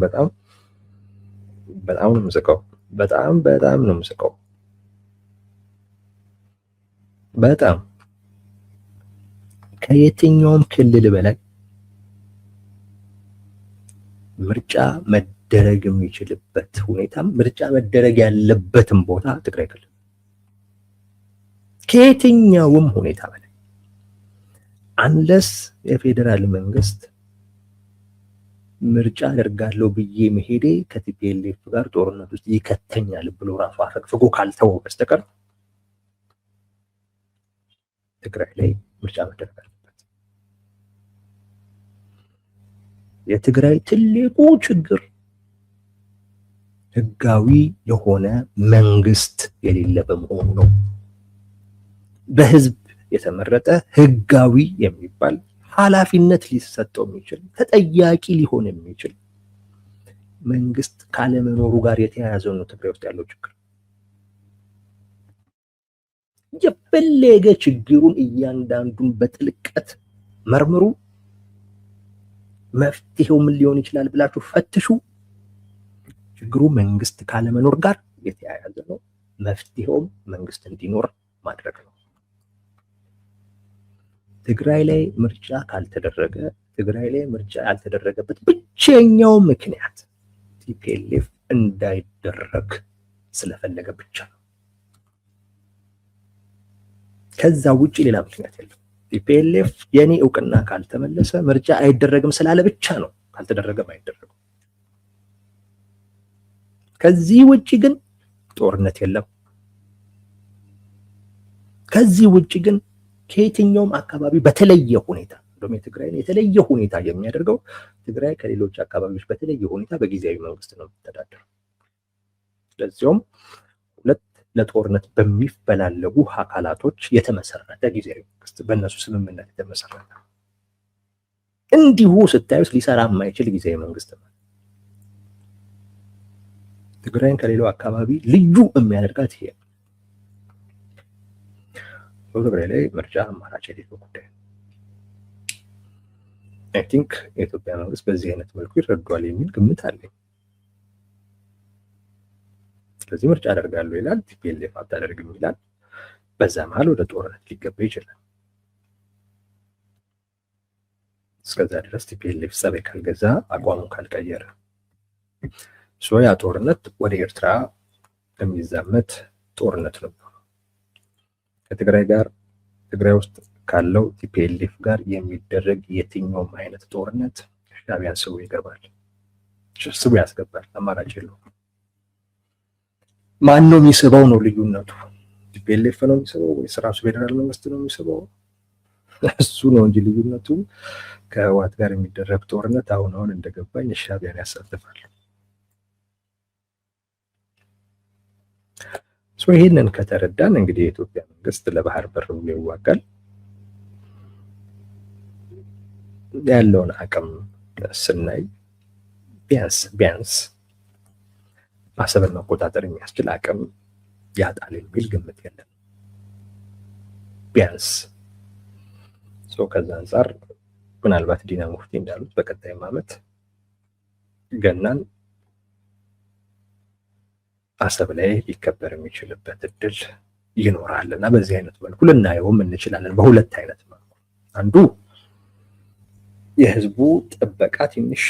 ነው የምስቀው። በጣም ነው የምስቀው። በጣም ከየትኛውም ክልል በላይ ምርጫ መደረግ የሚችልበት ሁኔታ ምርጫ መደረግ ያለበትም ቦታ ትግራይ ክልል ከየትኛውም ሁኔታ በላይ አንለስ የፌዴራል መንግስት ምርጫ አደርጋለሁ ብዬ መሄዴ ከቲፒኤልኤፍ ጋር ጦርነት ውስጥ ይከተኛል ብሎ ራሱ አፈግፍጎ ካልተወው በስተቀር ትግራይ ላይ ምርጫ መደረግ አለበት። የትግራይ ትልቁ ችግር ህጋዊ የሆነ መንግስት የሌለ በመሆኑ ነው። በህዝብ የተመረጠ ህጋዊ የሚባል ኃላፊነት ሊሰጠው የሚችል ተጠያቂ ሊሆን የሚችል መንግስት ካለመኖሩ ጋር የተያያዘ ነው ትግራይ ውስጥ ያለው ችግር። የፈለገ ችግሩን እያንዳንዱን በጥልቀት መርምሩ፣ መፍትሄው ምን ሊሆን ይችላል ብላችሁ ፈትሹ። ችግሩ መንግስት ካለመኖር ጋር የተያያዘ ነው። መፍትሄውም መንግስት እንዲኖር ማድረግ ነው። ትግራይ ላይ ምርጫ ካልተደረገ ትግራይ ላይ ምርጫ ያልተደረገበት ብቸኛው ምክንያት ቲፒኤልኤፍ እንዳይደረግ ስለፈለገ ብቻ ነው። ከዛ ውጪ ሌላ ምክንያት የለም። ቲፒኤልኤፍ የኔ እውቅና ካልተመለሰ ምርጫ አይደረግም ስላለ ብቻ ነው ካልተደረገም አይደረግም። ከዚህ ውጪ ግን ጦርነት የለም። ከዚህ ውጪ ግን ከየትኛውም አካባቢ በተለየ ሁኔታ እንደውም የትግራይን የተለየ ሁኔታ የሚያደርገው ትግራይ ከሌሎች አካባቢዎች በተለየ ሁኔታ በጊዜያዊ መንግስት ነው የሚተዳደረው። ስለዚህም ሁለት ለጦርነት በሚፈላለጉ አካላቶች የተመሰረተ ጊዜያዊ መንግስት በእነሱ ስምምነት የተመሰረተ እንዲሁ ስታዩት ሊሰራ የማይችል ጊዜያዊ መንግስት ነው። ትግራይን ከሌላው አካባቢ ልዩ የሚያደርጋት ይሄ በትግራይ ላይ ምርጫ አማራጭ የሌለው ጉዳይ ነው። አይ ቲንክ የኢትዮጵያ መንግስት በዚህ አይነት መልኩ ይረዷል የሚል ግምት አለኝ። ስለዚህ ምርጫ አደርጋለሁ ይላል፣ ቲፒኤልኤፍ አታደርግም ይላል። በዛ መሀል ወደ ጦርነት ሊገባ ይችላል። እስከዛ ድረስ ቲፒኤልኤፍ ጸባይ ካልገዛ አቋሙን ካልቀየረ ያ ጦርነት ወደ ኤርትራ የሚዛመት ጦርነት ነው። ከትግራይ ጋር ትግራይ ውስጥ ካለው ቲፒኤልኤፍ ጋር የሚደረግ የትኛውም አይነት ጦርነት ሻዕቢያን ስቦ ይገባል፣ ስቦ ያስገባል። አማራጭ የለውም። ማን ነው የሚስበው ነው ልዩነቱ። ቲፒኤልኤፍ ነው የሚስበው ወይስ ራሱ ፌዴራል መንግስት ነው የሚስበው? እሱ ነው እንጂ ልዩነቱ። ከህወሓት ጋር የሚደረግ ጦርነት አሁን እንደገባኝ ሻዕቢያን ያሳትፋል። ይህንን ከተረዳን እንግዲህ የኢትዮጵያ መንግስት ለባህር በር ብሎ ይዋጋል። ያለውን አቅም ስናይ ቢያንስ አሰብን መቆጣጠር የሚያስችል አቅም ያጣል የሚል ግምት የለም። ቢያንስ ከዛ አንጻር ምናልባት ዲና ሙፍቲ እንዳሉት በቀጣይም ዓመት ገናን አሰብ ላይ ሊከበር የሚችልበት እድል ይኖራል እና በዚህ አይነት መልኩ ልናየውም እንችላለን። በሁለት አይነት መልኩ አንዱ የህዝቡ ጥበቃ ትንሽ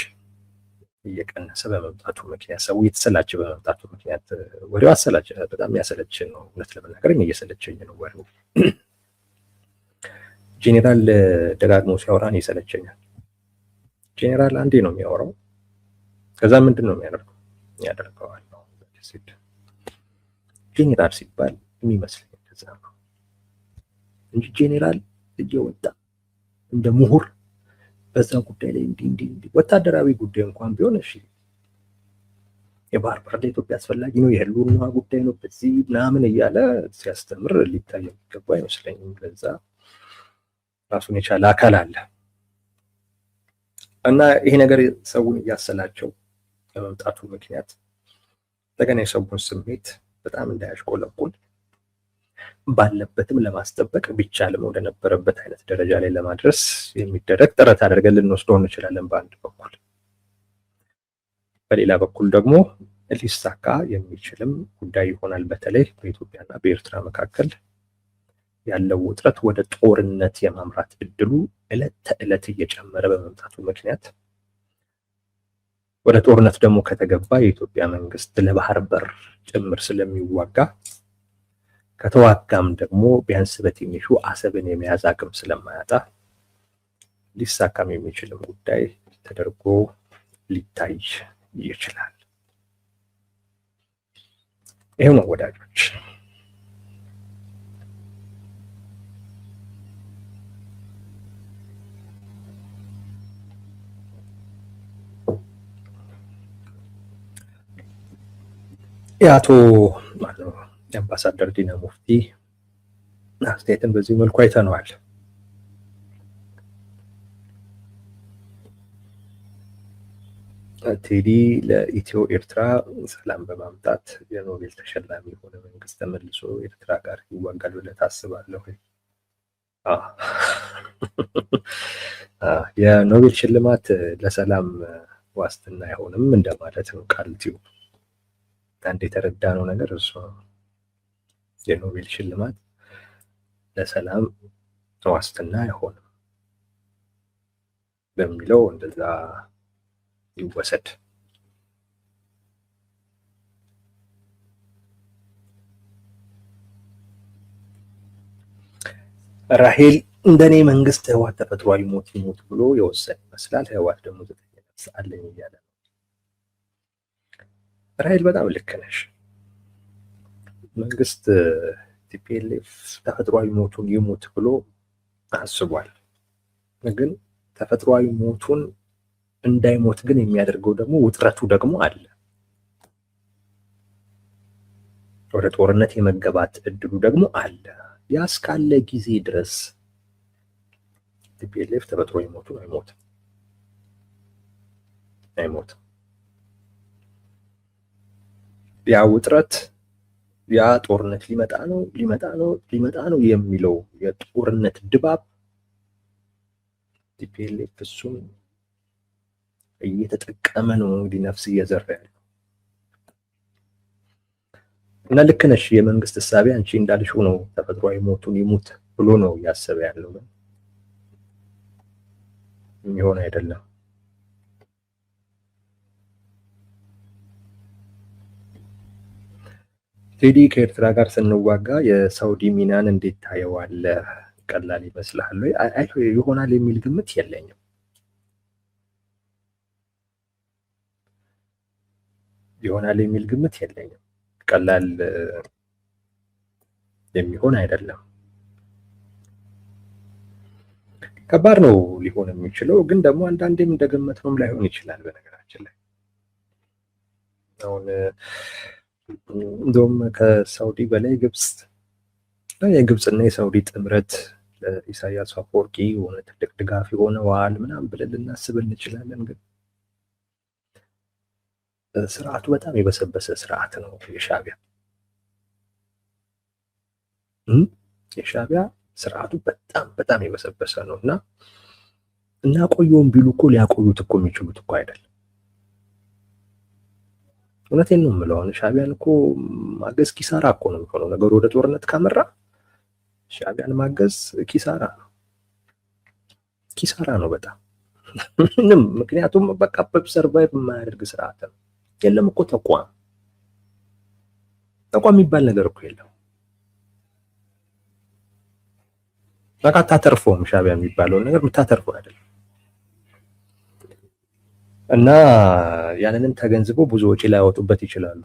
እየቀነሰ በመምጣቱ ምክንያት ሰው እየተሰላቸ በመምጣቱ ምክንያት ወሬው አሰላቸ፣ በጣም ያሰለች ነው። እውነት ለመናገር እየሰለቸኝ ነው ወሬው። ጄኔራል ደጋግሞ ሲያወራን ይሰለቸኛል። ጄኔራል አንዴ ነው የሚያወራው፣ ከዛ ምንድን ነው የሚያደርገው ያደርገዋል ነው። ጄኔራል ሲባል የሚመስለኝ እንደዛ ነው እንጂ ጄኔራል እየወጣ እንደ ምሁር በዛ ጉዳይ ላይ እንዲህ ወታደራዊ ጉዳይ እንኳን ቢሆን እሺ፣ የባህር በር ለኢትዮጵያ አስፈላጊ ነው፣ የህልውና ጉዳይ ነው፣ በዚህ ምናምን እያለ ሲያስተምር ሊታይ የሚገባ አይመስለኝም። ለዛ ራሱን የቻለ አካል አለ እና ይሄ ነገር ሰውን እያሰላቸው በመምጣቱ ምክንያት እንደገና የሰውን ስሜት በጣም እንዳያሽቆለቁል ባለበትም ለማስጠበቅ ቢቻልም ወደ ነበረበት አይነት ደረጃ ላይ ለማድረስ የሚደረግ ጥረት አድርገን ልንወስደው እንችላለን በአንድ በኩል። በሌላ በኩል ደግሞ ሊሳካ የሚችልም ጉዳይ ይሆናል። በተለይ በኢትዮጵያና በኤርትራ መካከል ያለው ውጥረት ወደ ጦርነት የማምራት እድሉ ዕለት ተዕለት እየጨመረ በመምጣቱ ምክንያት ወደ ጦርነት ደግሞ ከተገባ የኢትዮጵያ መንግስት ለባህር በር ጭምር ስለሚዋጋ ከተዋጋም ደግሞ ቢያንስ በትንሹ አሰብን የመያዝ አቅም ስለማያጣ ሊሳካም የሚችልም ጉዳይ ተደርጎ ሊታይ ይችላል። ይሄው ነው ወዳጆች። የአቶ የአምባሳደር ዲና ሙፍቲ አስተያየትን በዚህ መልኩ አይተነዋል። ቴዲ ለኢትዮ ኤርትራ ሰላም በማምጣት የኖቤል ተሸላሚ የሆነ መንግስት ተመልሶ ኤርትራ ጋር ይዋጋል ብለህ ታስባለህ? የኖቤል ሽልማት ለሰላም ዋስትና አይሆንም እንደማለት ነው። ቃልቲው አንድ የተረዳነው ነገር እሱ የኖቤል ሽልማት ለሰላም ዋስትና አይሆንም በሚለው እንደዛ ይወሰድ። ራሄል እንደኔ መንግስት ህወሓት ተፈጥሯዊ ሞት ይሞት ብሎ የወሰነ ይመስላል። ህወሓት ደግሞ 9 ነፍስ አለኝ እያለ ነው። ራሄል በጣም ልክ ነሽ። መንግስት ቲፒኤልኤፍ ተፈጥሯዊ ሞቱን ይሞት ብሎ አስቧል። ግን ተፈጥሯዊ ሞቱን እንዳይሞት ግን የሚያደርገው ደግሞ ውጥረቱ ደግሞ አለ። ወደ ጦርነት የመገባት እድሉ ደግሞ አለ። ያ እስካለ ጊዜ ድረስ ቲፒኤልኤፍ ተፈጥሯዊ ሞቱን አይሞትም። ያ ውጥረት ያ ጦርነት ሊመጣ ነው የሚለው የጦርነት ድባብ ቲፒኤልኤፍ እሱን እየተጠቀመ ነው እንግዲህ ነፍስ እየዘራ ያለው እና ልክ ነሽ። የመንግስት እሳቤ አንቺ እንዳልሽው ነው። ተፈጥሯዊ ሞቱን ይሙት ብሎ ነው እያሰበ ያለው። የሚሆን አይደለም። ቴዲ ከኤርትራ ጋር ስንዋጋ የሳውዲ ሚናን እንዴት ታየዋለህ? ቀላል ይመስልሃል ወይ? አይ ይሆናል የሚል ግምት የለኝም። ይሆናል የሚል ግምት የለኝም። ቀላል የሚሆን አይደለም። ከባድ ነው ሊሆን የሚችለው፣ ግን ደግሞ አንዳንዴም እንደገመትነውም ላይሆን ይችላል። በነገራችን ላይ አሁን እንደውም ከሳውዲ በላይ የግብፅና የሳውዲ ጥምረት ለኢሳያስ አፈወርቂ የሆነ ትልቅ ድጋፍ የሆነዋል ምናምን ብለን ልናስብ እንችላለን። ግን ስርዓቱ በጣም የበሰበሰ ስርዓት ነው የሻዕቢያ ስርዓቱ በጣም የበሰበሰ ነው እና ቆየውን ቢሉ እኮ ሊያቆዩት እኮ የሚችሉት እኮ አይደለም። እውነቴን ነው የምለው። ሻዕቢያን እኮ ማገዝ ኪሳራ እኮ ነው የሚሆነው። ነገሩ ወደ ጦርነት ካመራ ሻዕቢያን ማገዝ ኪሳራ ነው በጣም ምንም። ምክንያቱም በቃ ሰርቫይቭ የማያደርግ ስርዓት ነው። የለም እኮ ተቋም የሚባል ነገር እኮ የለም። በቃ አታተርፈውም። ሻዕቢያ የሚባለውን ነገር የምታተርፈው አይደለም። እና ያንንም ተገንዝበው ብዙ ወጪ ላያወጡበት ይችላሉ።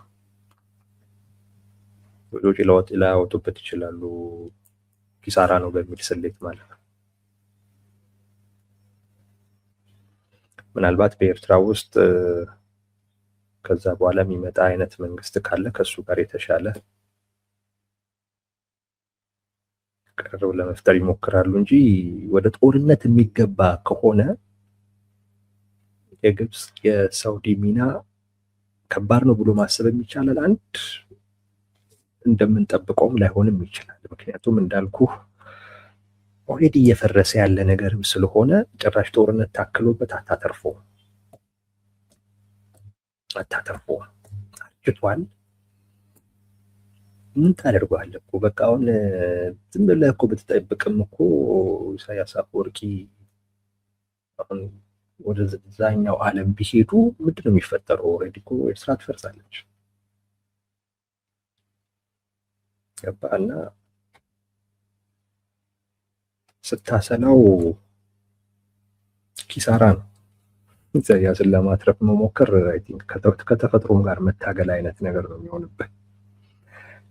ኪሳራ ነው በሚል ስሌት ማለት ነው። ምናልባት በኤርትራ ውስጥ ከዛ በኋላ የሚመጣ አይነት መንግስት ካለ ከሱ ጋር የተሻለ ቅርብ ለመፍጠር ይሞክራሉ እንጂ ወደ ጦርነት የሚገባ ከሆነ የግብፅ የሳውዲ ሚና ከባድ ነው ብሎ ማሰብ ይቻላል። አንድ እንደምንጠብቀውም ላይሆንም ይችላል። ምክንያቱም እንዳልኩ ኦልሬዲ እየፈረሰ ያለ ነገርም ስለሆነ ጭራሽ ጦርነት ታክሎበት አታተርፈውም። አርጅቷል። ምን ታደርገዋለህ እኮ በቃ አሁን ዝም ብለህ እኮ ብትጠብቅም እኮ ኢሳያስ አፈወርቂ አሁን ወደ ዛኛው ዓለም ቢሄዱ ምንድን ነው የሚፈጠረው? ኦልሬዲ እኮ ኤርትራ ትፈርሳለች። ገባና ስታሰላው ኪሳራ ነው። ኢሳያስን ለማትረፍ መሞከር አይ ቲንክ ከተፈጥሮም ጋር መታገል አይነት ነገር ነው የሚሆንበት።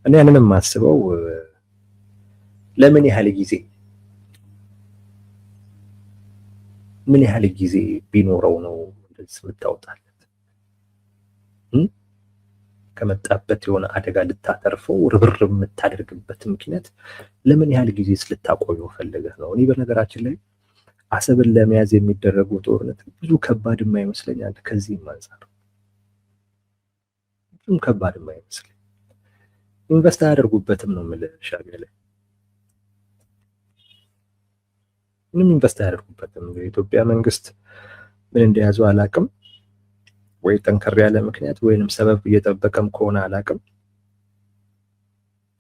እኔ ያንንም የማስበው ለምን ያህል ጊዜ ቢኖረው ነው እንደዚህ የምታወጣለት? ከመጣበት የሆነ አደጋ ልታተርፈው ርብርብ የምታደርግበት ምክንያት ለምን ያህል ጊዜ ልታቆየው ፈልገህ ነው? እኔ በነገራችን ላይ አሰብን ለመያዝ የሚደረጉ ጦርነት ብዙ ከባድ የማይመስለኛል። ከዚህም አንፃር ብዙም ከባድ የማይመስለኝ ኢንቨስት አያደርጉበትም ነው የምልህ። ሻዕቢያ ላይ ምንም ኢንቨስት አያደርጉበትም። የኢትዮጵያ መንግስት ምን እንደያዘው አላቅም፣ ወይ ጠንከር ያለ ምክንያት ወይንም ሰበብ እየጠበቀም ከሆነ አላቅም።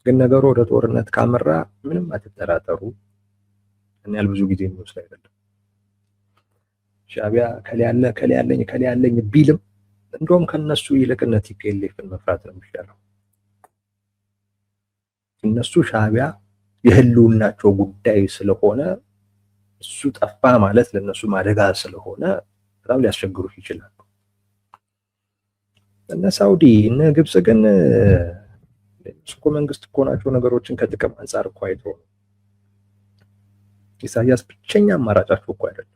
ግን ነገሩ ወደ ጦርነት ካመራ ምንም አትጠራጠሩ እኔ ያህል ብዙ ጊዜ የሚወስድ አይደለም። ሻዕቢያ ከሌ ያለኝ ቢልም እንደውም ከነሱ ይልቅነት ቲፒኤልኤፍን መፍራት ነው የሚሻለው። እነሱ ሻዕቢያ የህልውናቸው ጉዳይ ስለሆነ እሱ ጠፋ ማለት ለነሱ አደጋ ስለሆነ በጣም ሊያስቸግሩት ይችላሉ። እነ ሳውዲ እነ ግብጽ ግን እኮ መንግስት እኮ ናቸው። ነገሮችን ከጥቅም አንጻር እኮ አይተው ነው። ኢሳያስ ብቸኛ አማራጫቸው እኮ አይደለም።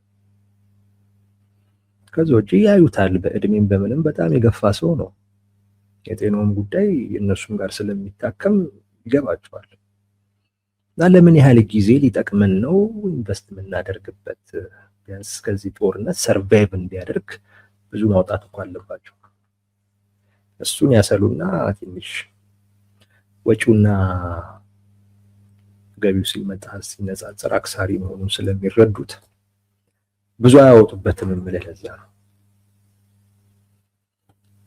ከዚህ ውጪ ያዩታል። በእድሜም በምንም በጣም የገፋ ሰው ነው። የጤናውም ጉዳይ እነሱም ጋር ስለሚታከም ይገባቸዋል። እና ለምን ያህል ጊዜ ሊጠቅመን ነው ኢንቨስት የምናደርግበት? ቢያንስ ከዚህ ጦርነት ሰርቫይቭ እንዲያደርግ ብዙ ማውጣት እኮ አለባቸው። እሱን ያሰሉና ትንሽ ወጪውና ገቢው ሲመጣ ሲነጻጸር አክሳሪ መሆኑን ስለሚረዱት ብዙ አያወጡበትም የምልህ ለዛ ነው።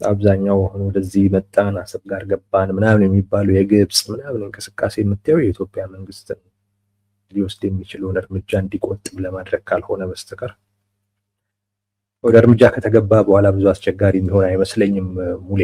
አብዛኛው ወደዚህ መጣን አሰብ ጋር ገባን ምናምን የሚባሉ የግብጽ ምናምን እንቅስቃሴ የምታየው የኢትዮጵያ መንግስት ሊወስድ የሚችለውን እርምጃ እንዲቆጥብ ለማድረግ ካልሆነ በስተቀር ወደ እርምጃ ከተገባ በኋላ ብዙ አስቸጋሪ የሚሆን አይመስለኝም ሙሌ።